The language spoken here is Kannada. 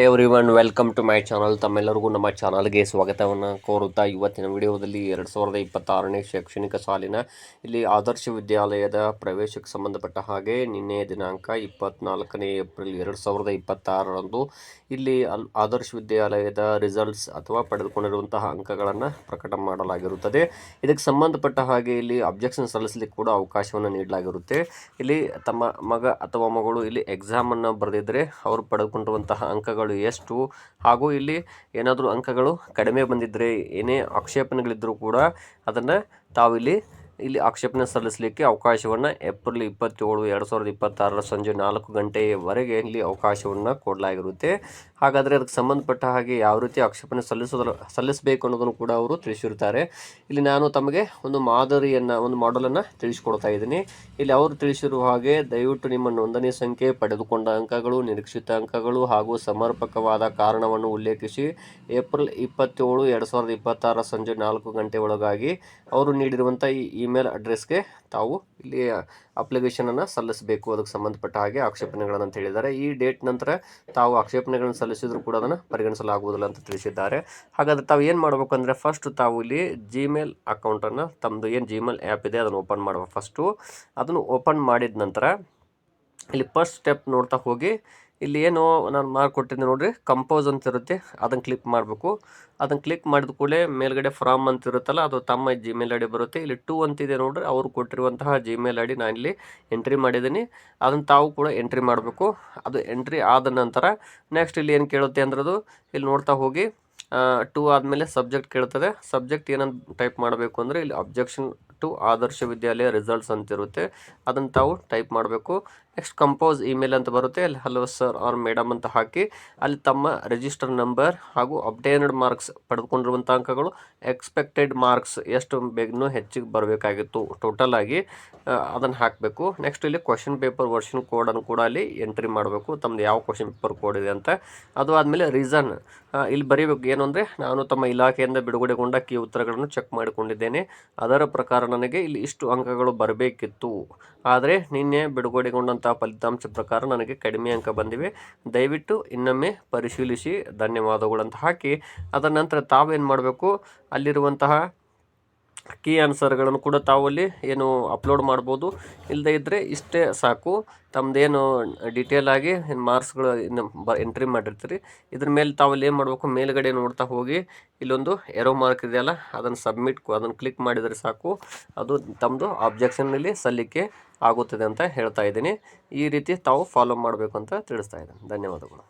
Hi everyone, welcome to my channel. ತಮ್ಮೆಲ್ಲರಿಗೂ ನಮ್ಮ ಚಾನಲ್ಗೆ ಸ್ವಾಗತವನ್ನು ಕೋರುತ್ತಾ ಇವತ್ತಿನ ವಿಡಿಯೋದಲ್ಲಿ 2026ನೇ ಶೈಕ್ಷಣಿಕ ಸಾಲಿನ ಇಲ್ಲಿ ಆದರ್ಶ ವಿದ್ಯಾಲಯದ ಪ್ರವೇಶಕ್ಕೆ ಸಂಬಂಧಪಟ್ಟ ಹಾಗೆ ನಿನ್ನೆ ದಿನಾಂಕ 24ನೇ ಏಪ್ರಿಲ್ 2026ರಂದು ಇಲ್ಲಿ ಆದರ್ಶ ವಿದ್ಯಾಲಯದ ರಿಸಲ್ಟ್ಸ್ ಅಥವಾ ಪಡೆದುಕೊಂಡಿರುವಂತಹ ಅಂಕಗಳನ್ನು ಪ್ರಕಟ ಮಾಡಲಾಗಿರುತ್ತದೆ. ಇದಕ್ಕೆ ಸಂಬಂಧಪಟ್ಟ ಹಾಗೆ ಇಲ್ಲಿ ಅಬ್ಜೆಕ್ಷನ್ ಸಲ್ಲಿಸಲಿಕ್ಕೆ ಕೂಡ ಅವಕಾಶವನ್ನು ನೀಡಲಾಗಿರುತ್ತೆ. ಇಲ್ಲಿ ತಮ್ಮ ಮಗ ಅಥವಾ ಮಗಳು ಇಲ್ಲಿ ಎಕ್ಸಾಮನ್ನು ಬರೆದಿದ್ದರೆ ಅವರು ಪಡೆದುಕೊಂಡಿರುವಂತಹ ಅಂಕಗಳು ಎಷ್ಟು, ಹಾಗೂ ಇಲ್ಲಿ ಏನಾದರೂ ಅಂಕಗಳು ಕಡಿಮೆ ಬಂದಿದ್ದರೆ ಏನೇ ಆಕ್ಷೇಪಣೆಗಳಿದ್ದರೂ ಕೂಡ ಅದನ್ನು ತಾವಿಲ್ಲಿ ಆಕ್ಷೇಪಣೆ ಸಲ್ಲಿಸಲಿಕ್ಕೆ ಅವಕಾಶವನ್ನು ಏಪ್ರಿಲ್ 27, 2026 ಸಂಜೆ 4 ಗಂಟೆಯವರೆಗೆ ಇಲ್ಲಿ ಅವಕಾಶವನ್ನು ಕೊಡಲಾಗಿರುತ್ತೆ. ಹಾಗಾದರೆ ಅದಕ್ಕೆ ಸಂಬಂಧಪಟ್ಟ ಹಾಗೆ ಯಾವ ರೀತಿ ಆಕ್ಷೇಪಣೆ ಸಲ್ಲಿಸಬೇಕು ಅನ್ನೋದನ್ನು ಕೂಡ ಅವರು ತಿಳಿಸಿರ್ತಾರೆ. ಇಲ್ಲಿ ನಾನು ತಮಗೆ ಒಂದು ಮಾಡೆಲನ್ನು ತಿಳಿಸ್ಕೊಡ್ತಾ ಇದ್ದೀನಿ. ಇಲ್ಲಿ ಅವರು ತಿಳಿಸಿರುವ ಹಾಗೆ ದಯವಿಟ್ಟು ನಿಮ್ಮ ನೋಂದಣಿ ಸಂಖ್ಯೆ, ಪಡೆದುಕೊಂಡ ಅಂಕಗಳು, ನಿರೀಕ್ಷಿತ ಅಂಕಗಳು ಹಾಗೂ ಸಮರ್ಪಕವಾದ ಕಾರಣವನ್ನು ಉಲ್ಲೇಖಿಸಿ ಏಪ್ರಿಲ್ 27, 2026 ಸಂಜೆ 4 ಗಂಟೆ ಒಳಗಾಗಿ ಅವರು ನೀಡಿರುವಂಥ ಈ ಇಮೇಲ್ ಅಡ್ರೆಸ್ಗೆ ತಾವು ಇಲ್ಲಿ ಅಪ್ಲಿಕೇಶನನ್ನು ಸಲ್ಲಿಸಬೇಕು. ಅದಕ್ಕೆ ಸಂಬಂಧಪಟ್ಟ ಹಾಗೆ ಆಕ್ಷೇಪಣೆಗಳನ್ನು ಅಂತ ಹೇಳಿದ್ದಾರೆ. ಈ ಡೇಟ್ ನಂತರ ತಾವು ಆಕ್ಷೇಪಣೆಗಳನ್ನು ಸಲ್ಲಿಸಿದ್ರು ಕೂಡ ಅದನ್ನು ಪರಿಗಣಿಸಲಾಗುವುದಿಲ್ಲ ಅಂತ ತಿಳಿಸಿದ್ದಾರೆ. ಹಾಗಾದರೆ ತಾವು ಏನು ಮಾಡಬೇಕು ಅಂದರೆ, ಫಸ್ಟ್ ತಾವು ಇಲ್ಲಿ ಜಿಮೇಲ್ ಅಕೌಂಟನ್ನು, ತಮ್ಮದು ಏನು ಜಿಮೇಲ್ ಆ್ಯಪ್ ಇದೆ ಅದನ್ನು ಓಪನ್ ಮಾಡಬೇಕು. ಫಸ್ಟು ಅದನ್ನು ಓಪನ್ ಮಾಡಿದ ನಂತರ ಇಲ್ಲಿ ಫಸ್ಟ್ ಸ್ಟೆಪ್ ನೋಡ್ತಾ ಹೋಗಿ ಇಲ್ಲಿ ಏನು ನಾನು ಮಾಡಿಕೊಟ್ಟಿದ್ದೆ ನೋಡಿರಿ, ಕಂಪೋಸ್ ಅಂತ ಇರುತ್ತೆ, ಅದನ್ನು ಕ್ಲಿಕ್ ಮಾಡಬೇಕು. ಅದನ್ನು ಕ್ಲಿಕ್ ಮಾಡಿದ ಕೂಡಲೇ ಮೇಲ್ಗಡೆ ಫ್ರಾಮ್ ಅಂತ ಇರುತ್ತಲ್ಲ, ಅದು ತಮ್ಮ ಜಿಮೇಲ್ ಐ ಡಿ ಬರುತ್ತೆ. ಇಲ್ಲಿ 2 ಅಂತಿದೆ ನೋಡಿರಿ, ಅವರು ಕೊಟ್ಟಿರುವಂತಹ ಜಿಮೇಲ್ ಐ ಡಿ ನಾನು ಇಲ್ಲಿ ಎಂಟ್ರಿ ಮಾಡಿದ್ದೀನಿ. ಅದನ್ನು ತಾವು ಕೂಡ ಎಂಟ್ರಿ ಮಾಡಬೇಕು. ಅದು ಎಂಟ್ರಿ ಆದ ನಂತರ ನೆಕ್ಸ್ಟ್ ಇಲ್ಲಿ ಏನು ಕೇಳುತ್ತೆ ಅಂದ್ರದು ಇಲ್ಲಿ ನೋಡ್ತಾ ಹೋಗಿ 2 ಆದಮೇಲೆ ಸಬ್ಜೆಕ್ಟ್ ಕೇಳ್ತದೆ. ಸಬ್ಜೆಕ್ಟ್ ಏನಂತ ಟೈಪ್ ಮಾಡಬೇಕು ಅಂದರೆ ಇಲ್ಲಿ objection to Adarsh Vidyalaya results ಅಂತಿರುತ್ತೆ, ಅದನ್ನು ತಾವು ಟೈಪ್ ಮಾಡಬೇಕು. ನೆಕ್ಸ್ಟ್ ಕಂಪೋಸ್ ಇಮೇಲ್ ಅಂತ ಬರುತ್ತೆ, ಅಲ್ಲಿ ಹಲೋ ಸರ್ ಆರ್ ಮೇಡಮ್ ಅಂತ ಹಾಕಿ ಅಲ್ಲಿ ತಮ್ಮ ರಿಜಿಸ್ಟರ್ ನಂಬರ್ ಹಾಗೂ ಅಬ್ಟೈನ್ಡ್ ಮಾರ್ಕ್ಸ್, ಪಡೆದುಕೊಂಡಿರುವಂಥ ಅಂಕಗಳು, ಎಕ್ಸ್ಪೆಕ್ಟೆಡ್ ಮಾರ್ಕ್ಸ್ ಎಷ್ಟು ಬೇಗನೂ ಹೆಚ್ಚಿಗೆ ಬರಬೇಕಾಗಿತ್ತು ಟೋಟಲ್ ಆಗಿ, ಅದನ್ನು ಹಾಕಬೇಕು. ನೆಕ್ಸ್ಟ್ ಇಲ್ಲಿ ಕ್ವಶನ್ ಪೇಪರ್ ವರ್ಷನ್ ಕೋಡನ್ನು ಕೂಡ ಅಲ್ಲಿ ಎಂಟ್ರಿ ಮಾಡಬೇಕು, ತಮ್ಮದು ಯಾವ ಕ್ವಶನ್ ಪೇಪರ್ ಕೋಡ್ ಇದೆ ಅಂತ. ಅದು ಆದಮೇಲೆ ರೀಸನ್ ಇಲ್ಲಿ ಬರೀಬೇಕು. ಏನು ಅಂದರೆ, ನಾನು ತಮ್ಮ ಇಲಾಖೆಯಿಂದ ಬಿಡುಗಡೆಗೊಂಡ ಕೀ ಉತ್ತರಗಳನ್ನು ಚೆಕ್ ಮಾಡಿಕೊಂಡಿದ್ದೇನೆ, ಅದರ ಪ್ರಕಾರ ನನಗೆ ಇಲ್ಲಿ ಇಷ್ಟು ಅಂಕಗಳು ಬರಬೇಕಿತ್ತು, ಆದರೆ ನಿನ್ನೆ ಬಿಡುಗಡೆಗೊಂಡಂಥ ಫಲಿತಾಂಶ ಪ್ರಕಾರ ನನಗೆ ಕಡಿಮೆ ಅಂಕ ಬಂದಿವೆ, ದಯವಿಟ್ಟು ಇನ್ನೊಮ್ಮೆ ಪರಿಶೀಲಿಸಿ, ಧನ್ಯವಾದಗಳು ಅಂತ ಹಾಕಿ ಅದರ ನಂತರ ತಾವೇನು ಮಾಡಬೇಕು, ಅಲ್ಲಿರುವಂತಹ ಕೀ ಆನ್ಸರ್ಗಳನ್ನು ಕೂಡ ತಾವು ಅಲ್ಲಿ ಏನು ಅಪ್ಲೋಡ್ ಮಾಡ್ಬೋದು. ಇಲ್ಲದೇ ಇದ್ದರೆ ಇಷ್ಟೇ ಸಾಕು. ತಮ್ಮದೇನು ಡೀಟೇಲ್ ಆಗಿ ಮಾರ್ಕ್ಸ್ಗಳು ಎಂಟ್ರಿ ಮಾಡಿರ್ತೀರಿ, ಇದ್ರ ಮೇಲೆ ತಾವಲ್ಲಿ ಏನು ಮಾಡಬೇಕು, ಮೇಲ್ಗಡೆ ನೋಡ್ತಾ ಹೋಗಿ ಇಲ್ಲೊಂದು ಎರೋ ಮಾರ್ಕ್ ಇದೆಯಲ್ಲ, ಅದನ್ನು ಕ್ಲಿಕ್ ಮಾಡಿದರೆ ಸಾಕು, ಅದು ತಮ್ಮದು ಆಬ್ಜೆಕ್ಷನ್ನಲ್ಲಿ ಸಲ್ಲಿಕೆ ಆಗುತ್ತದೆ ಅಂತ ಹೇಳ್ತಾ ಇದ್ದೀನಿ. ಈ ರೀತಿ ತಾವು ಫಾಲೋ ಮಾಡಬೇಕು ಅಂತ ತಿಳಿಸ್ತಾ ಇದ್ದೀನಿ. ಧನ್ಯವಾದಗಳು.